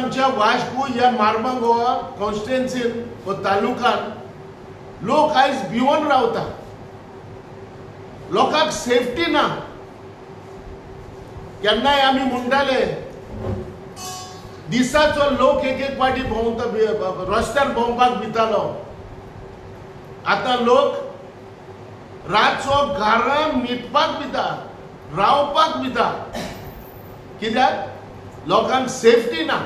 आमच्या वास्को या मार्मागोवा कॉन्स्टिट्युएन्सीन व तालुकान लोक आयज भिवून रावता. लोकांक सेफ्टी ना. केन्नाय आमी म्हणटाले दिसाचो लोक एक एक पाटी भोंवता, रस्त्यार भोंवपाक भितालो. आतां लोक रातचो घरान न्हिदपाक भिता, रावपाक भिता. कित्याक लोकांक सेफ्टी ना.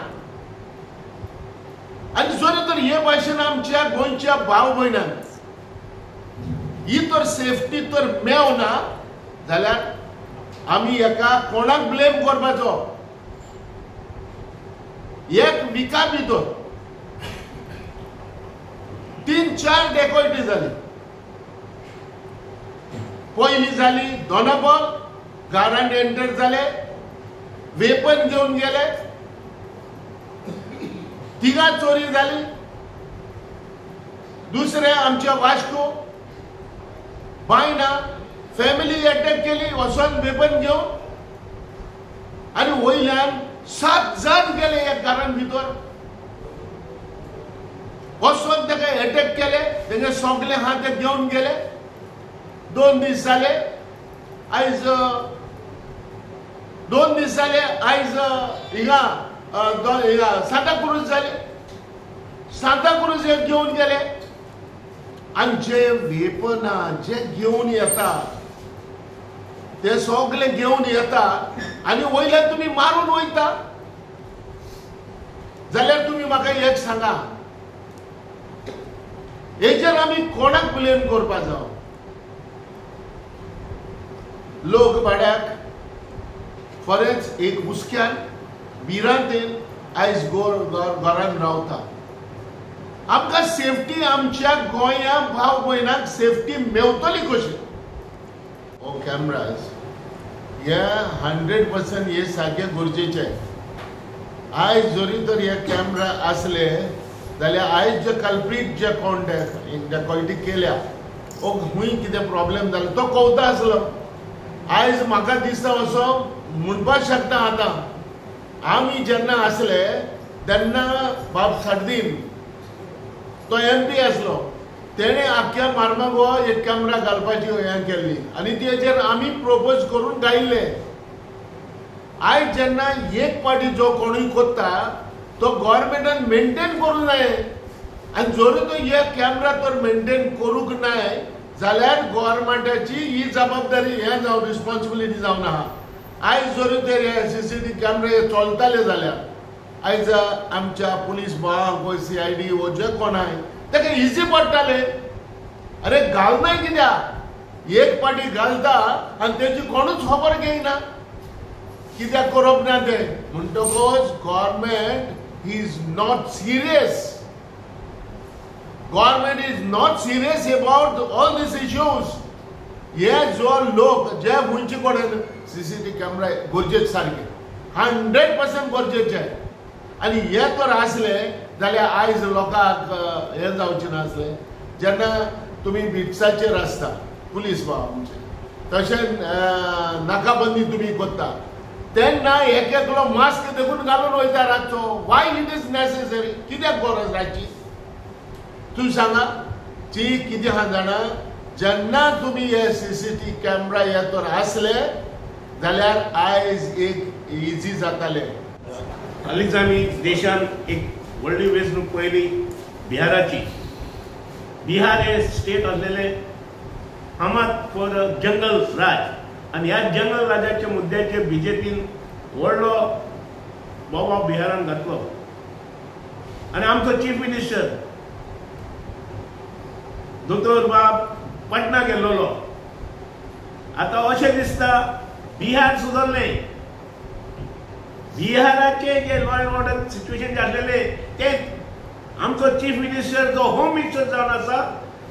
आनी जरी तर हे भाशेन आमच्या गोंयच्या भाव भयणांक ही तर सेफ्टी तर मेवना जाल्यार आमी एका कोणाक ब्लेम करपाचो. एक विका भितर 3-4 डेकोयटी जाली. पयली जाली दोनापल घरांत एंटर जाले, वेपन घेवन गेले. तिगा चोरी जाली. दुसरे आमच्या वास्को बायना फॅमिली अटॅक केली वचून वेपन घेवन. आनी वयल्यान 7 जाण गेले एक घरान भितर. वचून ताका अटॅक केले. तेगे सगळे हात ते घेवन गेले. 2 दीस जाले. आयज 2 दीस जाले. आयज हिंगा सांताक्रूज जाले. सांताक्रूज एक घेवन गेले. आनी जे वेपना जे घेवन येता ते सगळे घेवन येता आनी वयल्यान तुमी मारून वयता जाल्यार तुमी म्हाका एक सांगा, हेजेर आमी कोणाक ब्लेम करपा जाय? लोक भाड्याक खरेंच एक हुस्क्यान भिरांतेन आयज घरान रावता. आमकां सेफ्टी आमच्या गोंया भाव भयणांक सेफ्टी मेवतली कशी? हो कॅमेराज हे 100% हे सारखे गरजेचे. आयज जरी तर हे कॅमेरा असले जाल्यार आयज जे कल्प्रीट जे कोण डेकॉयटी केल्या खूंय कितें प्रॉब्लेम जालो तो कवता आसलो. आयज म्हाका दिसता असो म्हणपाक शकता. आतां आमी जेन्ना आसले तेन्ना बाब सार्दीन तो MP आसलो. तेणे आख्या मार्मागोवा एक कॅमेरा घालपाची हें केल्ली आनी तेजेर आमी प्रपोज करून गायिल्ले. आयज जेन्ना एक पाटी जो कोणूय कोत्ता तो गव्हर्मेंटान मेंटेन करूंक जाय. आनी जरी तो हे कॅमेरा तर मेंटेन करूंक नाय जाल्यार गव्हर्मेंटाची ही जबाबदारी हें जावन रिस्पॉन्सिबिलिटी जावन आहा. आयज जरी तर हे CCTV कॅमेरे चलताले जाल्यार आयज आमच्या पुलीस भावांक CID वो जे कोण आहाय ताका इजी पडटाले. अरे घालनाय कित्याक? एक पाटी घालता आनी तेजी कोणूच खबर घेयना. कित्याक करप ना ते म्हणटकच government is not serious. Government is not serious about all these issues. हे जो लोक जे गोंयचे कडेन CCTV कॅमेरा गरजेचे सारखे 100% गरजेचे. आनी हे तर आसले जाल्यार आयज लोकांक हें जावचें नासलें. जेन्ना तुमी बिट्साचेर आसता पुलीस भाव आमचे तशें नाकाबंदी तुमी करता तेन्ना एक एकलो मास्क देखून घालून वयता रातचो. Why it is necessary? कित्याक गरज रातची? तूं सांगा. ती कितें आहा जाणा, जेन्ना तुमी हे CCTV कॅमेरा हे तर आसले जाल्यार आयज एक इजी जाताले. हालींच आमी देशान एक व्हडली वेंचणूक पळयली बिहाराची. बिहार हे स्टेट आसलेले फामाद फॉर जंगल राज आनी ह्या जंगल राजाच्या मुद्द्याचेर BJPन व्हडलो बोबाव बिहारान घातलो. आनी आमचो चीफ मिनिस्टर दोतोर बाब पटना गेल्लो. आतां अशें दिसता बिहार सुदरलें. बिहाराचे जे लॉ अँड ऑर्डर सिच्युएशन आसलेले ते आमचो चीफ मिनिस्टर जो होम मिनिस्टर जावन आसा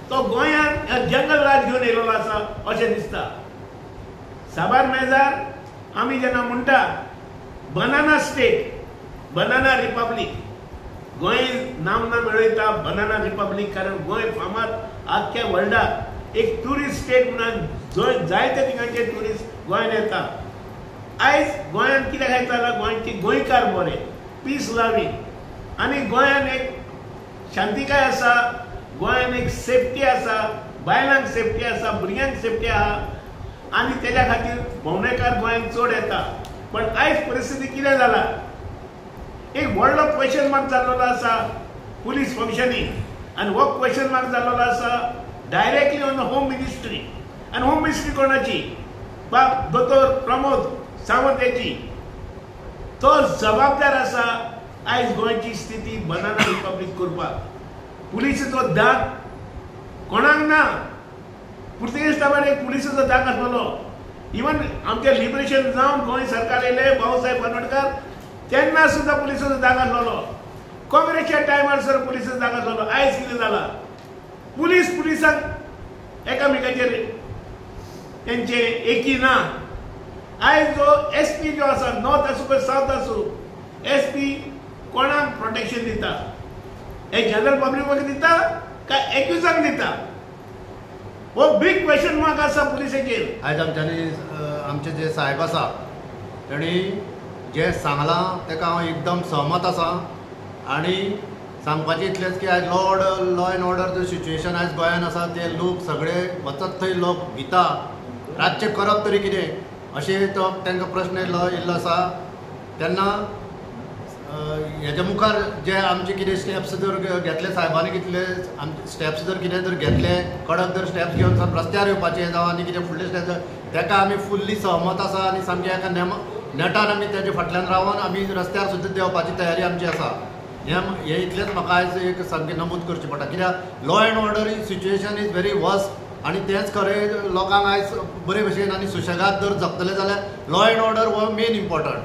तो गोंयांत जंगल राज घेवन येयलो आसा अशें दिसता. साबार मेजार आमी जेन्ना म्हणटा banana state, banana republic, Goa नामना मेळयता बनाना रिपब्लीक कारण गोंय फामाद आख्ख्या वर्ल्डाक एक ट्युरिस्ट स्टेट म्हणून जायते थिंगांचे ट्युरिस्ट गोंयांत येता. आयज गोंयांत कित्याक येता जाल्यार गोंयचे गोंयकार बरे. पीस लावी आणि गोंयान एक शांतिकाय आसा, गोंयान एक सेफ्टी आसा, बायलांक सेफ्टी आसा, भुरग्यांक सेफ्टी आहा आणि त्याच्या खातीर भोंवडेकार गोंयांत चड येता. पण आयज परिस्थिती कितें जाला, एक व्हडलो क्वेश्चन मार्क जाल्लो आसा पुलीस फंक्शनींग आणि हो क्वेश्चन मार्क जाल्लो आसा directly on the home ministry. आणि होम मिनिस्ट्री कोणाची? बाब दोतोर प्रमोद सावंत याची. तो जबाबदार आसा आयज गोंयची स्थिती बनाना रिपब्लीक करपाक. पुलिसेचो दाग कोणाक ना. पुर्तुगेज ताब्यात एक पुलिसेचो दाग आसलो. इवन आमचे लिबरेशन जावन गोंय सरकार येयले भाऊसाहेब बांदोडकर तेन्ना सुद्धा पुलिसेचो दाग आसलो. काँग्रेसच्या टायमार सर पुलिसेचो दाग आसलो. आयज कितें जाला, पुलिसांक एकामेकाचेर तेंचे एकी ना. आयज जो SP जो आसा, नॉर्थ आसूं काय सावथ आसूं, SP कोणाक प्रोटेक्शन दिता? एक जनरल पब्लिक दिता काय एक्युजांक दिता? हो बिग क्वेश्चन मार्क आसा पुलिसेचेर. आयज आमचे जे साहेब आसा तेणी जे सांगलां तेका हांव एकदम सहमत आसा. आनी सांगपाचें इतलेंच की आयज लॉ एंड ऑर्डर जो सिच्युएशन आयज गोंयान आसा ते लोक सगळे वचत थंय लोक भिता. रातचें करप तरी कितें अशें तो तांकां प्रश्न येयल्लो आसा. तेन्ना हेज्या मुखार जे आमचे कितें स्टेप्स जर घेतले, साहेबांनी कितले स्टेप्स जर कितें जर घेतले, कडक जर स्टेप्स घेवन रस्त्यार येवपाचें जावं आनी कितें फुडले स्टेप्स, ताका आमी फुल्ली सहमत आसा. आनी सामकें एका नेटान आमी तेजे फाटल्यान रावन आमी रस्त्यार सुद्दां देवपाची तयारी आमची आसा. हे इतलेंच म्हाका आयज एक सामकें नमूद करचें पडटा. कित्याक law end order situation is very worst. आनी तेंच खरें लोकांक आयज बरे भशेन आनी सुशेगाद जर जगतले जाल्यार लॉ एंड ऑर्डर हो मेन इम्पॉर्टंट.